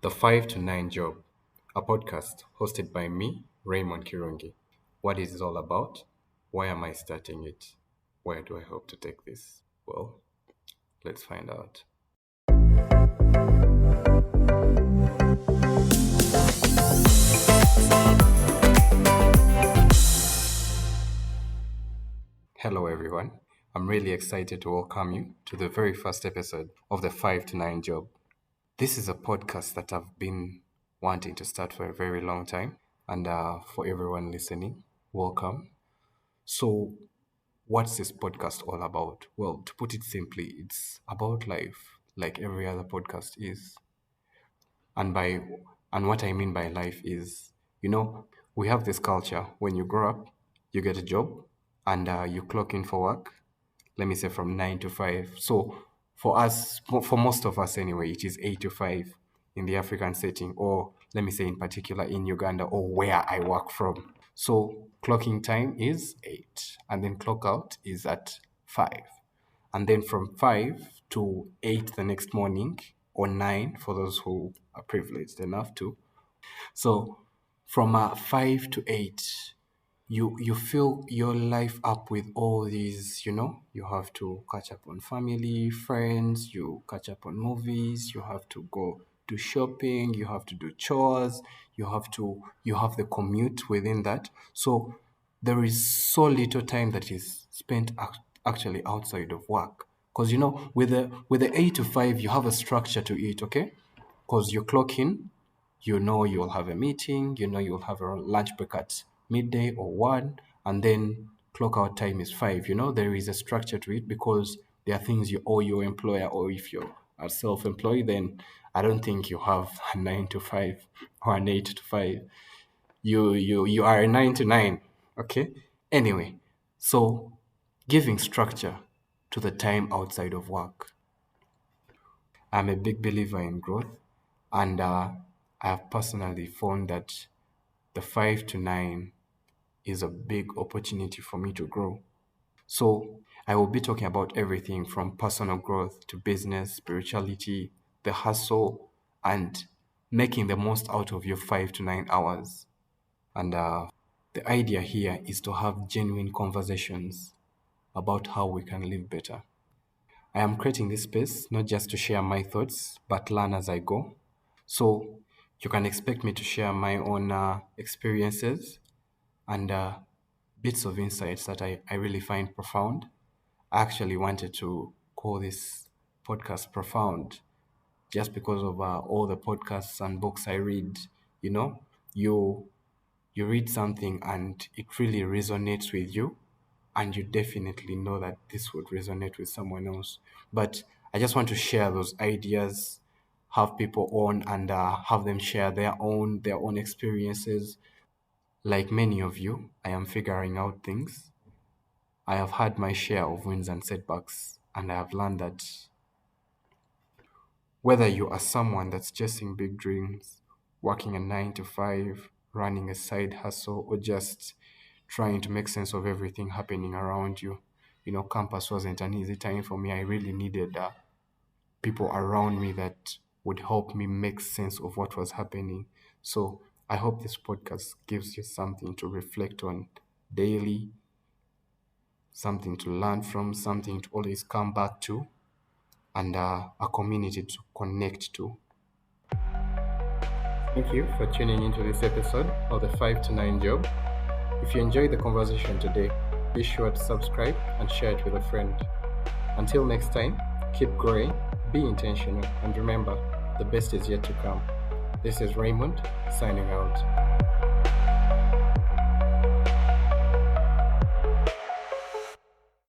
The 5 to 9 Job, a podcast hosted by me, Raymond Kirungi. What is it all about? Why am I starting it? Where do I hope to take this? Well, let's find out. Hello, everyone. I'm really excited to welcome you to the very first episode of the 5 to 9 Job. This is a podcast that I've been wanting to start for a very long time. And for everyone listening, welcome. So, what's this podcast all about? Well, to put it simply, it's about life, like every other podcast is. And by and what I mean by life is, we have this culture. When you grow up, you get a job, and you clock in for work. Let me say from 9 to 5. So for us, for most of us anyway, it is 8 to 5 in the African setting, or let me say in particular in Uganda or where I work from. So clocking time is 8, and then clock out is at 5. And then from 5 to 8 the next morning, or 9 for those who are privileged enough to. So from 5 to 8, you fill your life up with all these, you have to catch up on family, friends, you catch up on movies, you have to go do shopping, you have to do chores, you have the commute within that. So there is so little time that is spent actually outside of work. Because with the 8 to 5 you have a structure to it, okay? Because you clock in, you'll have a meeting, you'll have a lunch break at midday or 1, and then clock out time is 5. There is a structure to it because there are things you owe your employer, or if you are self-employed, then I don't think you have a 9 to 5 or an 8 to 5. You are a 9 to 9, okay? Anyway, so giving structure to the time outside of work. I'm a big believer in growth, and I have personally found that the 5 to 9 is a big opportunity for me to grow. So I will be talking about everything from personal growth to business, spirituality, the hustle, and making the most out of your 5 to 9 hours. And the idea here is to have genuine conversations about how we can live better. I am creating this space not just to share my thoughts, but learn as I go. So you can expect me to share my own experiences and bits of insights that I really find profound. I actually wanted to call this podcast Profound just because of all the podcasts and books I read. You you read something and it really resonates with you, and you definitely know that this would resonate with someone else. But I just want to share those ideas, have people on, and have them share their own experiences. Like many of you, I am figuring out things. I have had my share of wins and setbacks, and I have learned that whether you are someone that's chasing big dreams, working a 9 to 5, running a side hustle, or just trying to make sense of everything happening around you, campus wasn't an easy time for me. I really needed people around me that would help me make sense of what was happening. So I hope this podcast gives you something to reflect on daily, something to learn from, something to always come back to, and a community to connect to. Thank you for tuning into this episode of the 5 to 9 Job. If you enjoyed the conversation today, be sure to subscribe and share it with a friend. Until next time, keep growing, be intentional, and remember, the best is yet to come. This is Raymond, signing out.